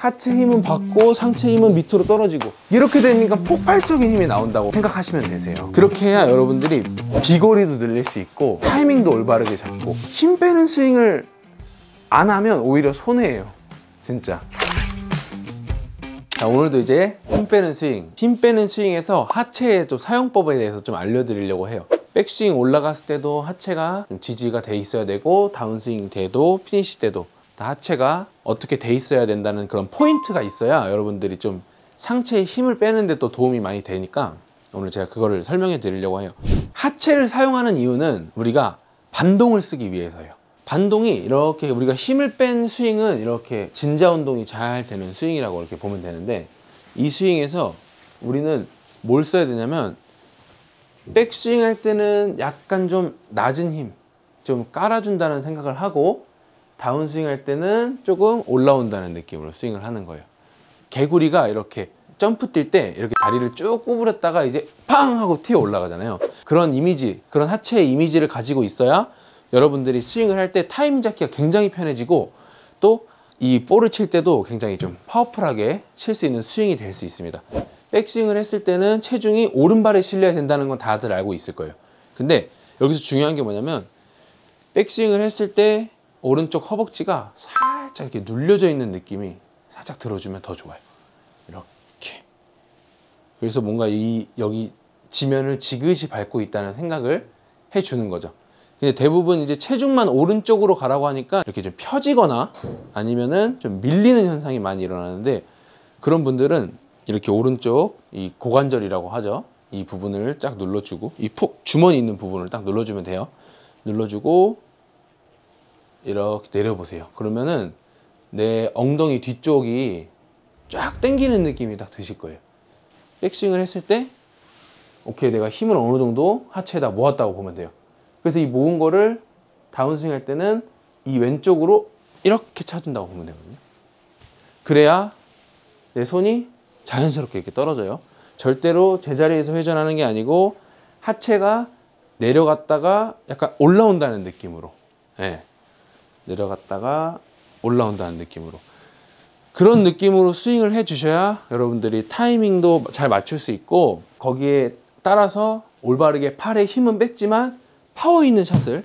하체 힘은 받고 상체 힘은 밑으로 떨어지고, 이렇게 되니까 폭발적인 힘이 나온다고 생각하시면 되세요. 그렇게 해야 여러분들이 비거리도 늘릴 수 있고 타이밍도 올바르게 잡고, 힘 빼는 스윙을 안 하면 오히려 손해예요, 진짜. 자, 오늘도 이제 힘 빼는 스윙, 힘 빼는 스윙에서 하체의 좀 사용법에 대해서 좀 알려드리려고 해요. 백스윙 올라갔을 때도 하체가 좀 지지가 돼 있어야 되고, 다운스윙 때도 피니시 때도 다 하체가 어떻게 돼 있어야 된다는 그런 포인트가 있어야 여러분들이 좀 상체에 힘을 빼는데 또 도움이 많이 되니까 오늘 제가 그거를 설명해 드리려고 해요. 하체를 사용하는 이유는 우리가 반동을 쓰기 위해서예요. 반동이 이렇게 우리가 힘을 뺀 스윙은 이렇게 진자 운동이 잘 되는 스윙이라고 이렇게 보면 되는데, 이 스윙에서 우리는 뭘 써야 되냐면, 백스윙 할 때는 약간 좀 낮은 힘 좀 깔아준다는 생각을 하고, 다운스윙 할 때는 조금 올라온다는 느낌으로 스윙을 하는 거예요. 개구리가 이렇게 점프 뛸 때 이렇게 다리를 쭉 구부렸다가 이제 팡 하고 튀어 올라가잖아요. 그런 이미지, 그런 하체의 이미지를 가지고 있어야 여러분들이 스윙을 할 때 타이밍 잡기가 굉장히 편해지고, 또 이 볼을 칠 때도 굉장히 좀 파워풀하게 칠 수 있는 스윙이 될 수 있습니다. 백스윙을 했을 때는 체중이 오른발에 실려야 된다는 건 다들 알고 있을 거예요. 근데 여기서 중요한 게 뭐냐면, 백스윙을 했을 때 오른쪽 허벅지가 살짝 이렇게 눌려져 있는 느낌이 살짝 들어주면 더 좋아요. 이렇게. 그래서 뭔가 여기 지면을 지그시 밟고 있다는 생각을 해주는 거죠. 근데 대부분 이제 체중만 오른쪽으로 가라고 하니까 이렇게 좀 펴지거나 아니면은 좀 밀리는 현상이 많이 일어나는데, 그런 분들은 이렇게 오른쪽 이 고관절이라고 하죠. 이 부분을 쫙 눌러주고, 이 주머니 있는 부분을 딱 눌러주면 돼요. 눌러주고 이렇게 내려보세요. 그러면은 내 엉덩이 뒤쪽이 쫙 당기는 느낌이 딱 드실 거예요. 백스윙을 했을 때 오케이, 내가 힘을 어느 정도 하체에다 모았다고 보면 돼요. 그래서 이 모은 거를 다운스윙 할 때는 이 왼쪽으로 이렇게 차준다고 보면 되거든요. 그래야 내 손이 자연스럽게 이렇게 떨어져요. 절대로 제자리에서 회전하는 게 아니고 하체가 내려갔다가 약간 올라온다는 느낌으로, 네. 내려갔다가 올라온다는 느낌으로, 그런 느낌으로 스윙을 해 주셔야 여러분들이 타이밍도 잘 맞출 수 있고, 거기에 따라서 올바르게 팔에 힘은 뺐지만 파워 있는 샷을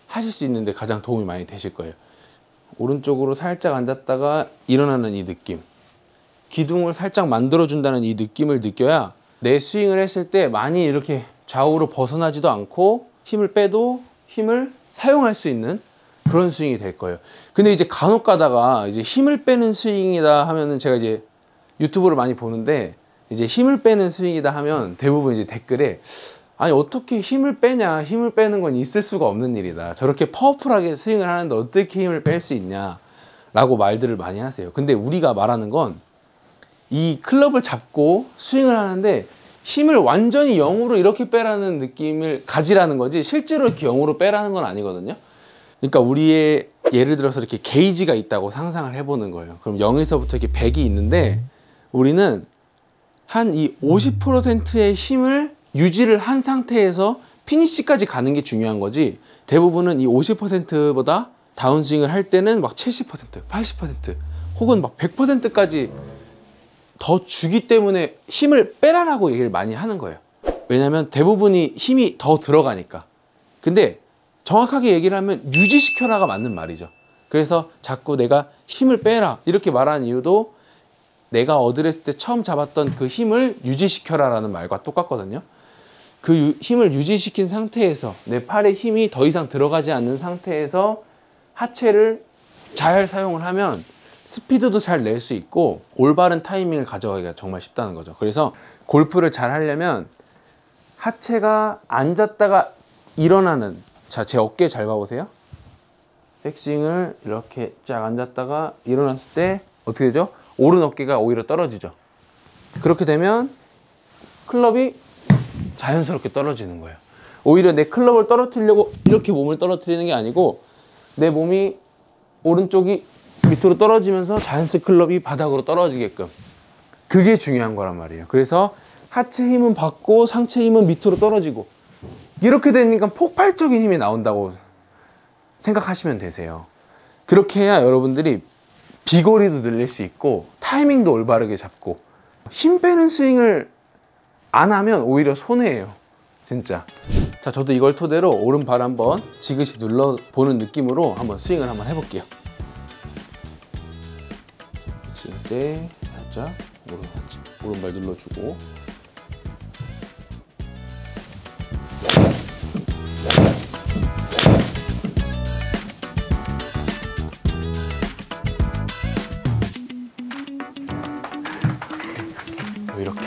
하실 수 있는데 가장 도움이 많이 되실 거예요. 오른쪽으로 살짝 앉았다가 일어나는 이 느낌, 기둥을 살짝 만들어준다는 이 느낌을 느껴야 내 스윙을 했을 때 많이 이렇게 좌우로 벗어나지도 않고 힘을 빼도 힘을 사용할 수 있는 그런 스윙이 될 거예요. 근데 이제 간혹 가다가 이제 힘을 빼는 스윙이다 하면은, 제가 이제 유튜브를 많이 보는데 이제 힘을 빼는 스윙이다 하면 대부분 이제 댓글에, 아니 어떻게 힘을 빼냐, 힘을 빼는 건 있을 수가 없는 일이다, 저렇게 파워풀하게 스윙을 하는데 어떻게 힘을 뺄 수 있냐 라고 말들을 많이 하세요. 근데 우리가 말하는 건 이 클럽을 잡고 스윙을 하는데 힘을 완전히 0으로 이렇게 빼라는 느낌을 가지라는 거지, 실제로 이렇게 0으로 빼라는 건 아니거든요. 그러니까 우리의 예를 들어서 이렇게 게이지가 있다고 상상을 해보는 거예요. 그럼 0에서부터 이렇게 100이 있는데, 우리는 한 이 50%의 힘을 유지를 한 상태에서 피니시까지 가는 게 중요한 거지, 대부분은 이 50%보다 다운스윙을 할 때는 막 70%, 80% 혹은 막 100%까지 더 주기 때문에 힘을 빼라라고 얘기를 많이 하는 거예요. 왜냐면 대부분이 힘이 더 들어가니까. 근데 정확하게 얘기를 하면 유지시켜라가 맞는 말이죠. 그래서 자꾸 내가 힘을 빼라 이렇게 말하는 이유도, 내가 어드레스 때 처음 잡았던 그 힘을 유지시켜라 라는 말과 똑같거든요. 그 힘을 유지시킨 상태에서 내 팔에 힘이 더 이상 들어가지 않는 상태에서 하체를 잘 사용을 하면 스피드도 잘 낼 수 있고 올바른 타이밍을 가져가기가 정말 쉽다는 거죠. 그래서 골프를 잘 하려면 하체가 앉았다가 일어나는, 자, 제 어깨 잘 봐보세요. 백스윙을 이렇게 쫙 앉았다가 일어났을 때 어떻게 되죠? 오른 어깨가 오히려 떨어지죠. 그렇게 되면 클럽이 자연스럽게 떨어지는 거예요. 오히려 내 클럽을 떨어뜨리려고 이렇게 몸을 떨어뜨리는 게 아니고, 내 몸이 오른쪽이 밑으로 떨어지면서 자연스럽게 클럽이 바닥으로 떨어지게끔, 그게 중요한 거란 말이에요. 그래서 하체 힘은 받고 상체 힘은 밑으로 떨어지고, 이렇게 되니까 폭발적인 힘이 나온다고 생각하시면 되세요. 그렇게 해야 여러분들이 비거리도 늘릴 수 있고 타이밍도 올바르게 잡고 힘 빼는 스윙을 안 하면 오히려 손해예요, 진짜. 자, 저도 이걸 토대로 오른발 한번 지그시 눌러보는 느낌으로 한번 스윙을 한번 해볼게요. 스윙 때 살짝 오른발 눌러주고, 이렇게